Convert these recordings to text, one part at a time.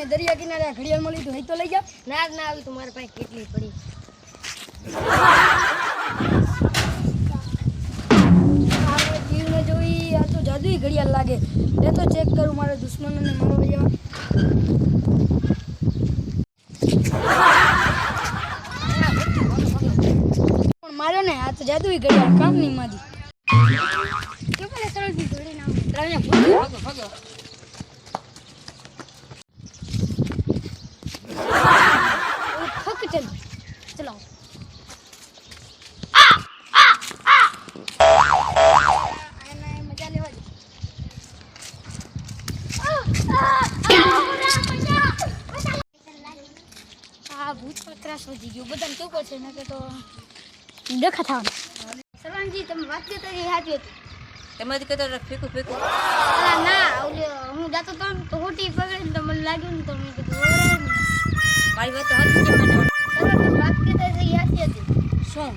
તમને દરિયા કિનારે આ ઘડિયાળ મળી તો હઈ તો લઈ જાવ. ના ના આવી તો મારા પાસે કેટલી પડી. આપણે જીવને જોઈ આ તો જાદુઈ ઘડિયાળ લાગે. લે તો ચેક કરું મારા દુશ્મનોને મારવા જેવા. પણ માર્યો ને આ તો જાદુઈ ઘડિયાળ કામની માજી. કે પેલે સરળથી જોડે ના ત્રણે ભાગો ભાગો. ફક ચલ ચલો. મજા લેવા દે. આ ભૂત પર ત્રાસ વધી ગયો. બધાને કેવું પડશે ને કે તો દેખા થવાનું. સલામજી તમે વાત કરતા જે સાચી હતી. તમારી કહેતો ફેંકું ફેંકું ના ઓલે હું જાતો તો હોટી પકડીને તો મને લાગ્યું ને તો મેં કીધું ઓરે ને. મારી વાત તો હાચી છે મને તમે વાત કરતા જે સાચી હતી. શું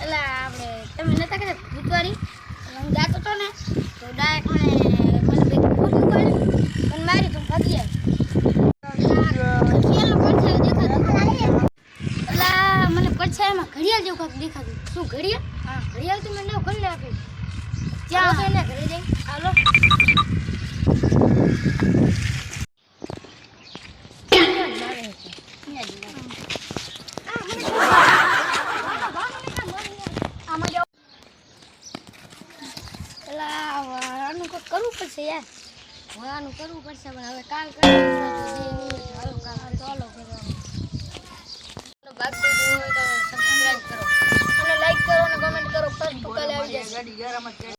એટલે આપણે તમે નતા કહેતા ભૂતવાળી હું જાતો હતો ને તો ડાયરેક્ટ મને બે ફોટો પાડી અને મારી તો ભાગી આવી. મને પડછાયામાં ઘડિયાળ જેવું કાંઈક દેખાતું. શું ઘડિયાળ? હા ઘડિયાળ તો મને ઘર લે આપી. ક્યાં તો એના ઘરે જઈ હાલો. આનું કંઈક કરવું પડશે યાર. આનું કરવું પડશે પણ હવે કાલ કરવાનું ચાલો કરવાનું. ભાગતું હોય તો સબસ્ક્રાઇબ કરો અને લાઈક કરો અને કમેન્ટ કરો. ફર્સ્ટ કાલે આવી જશે. ગાડી યાર આમાં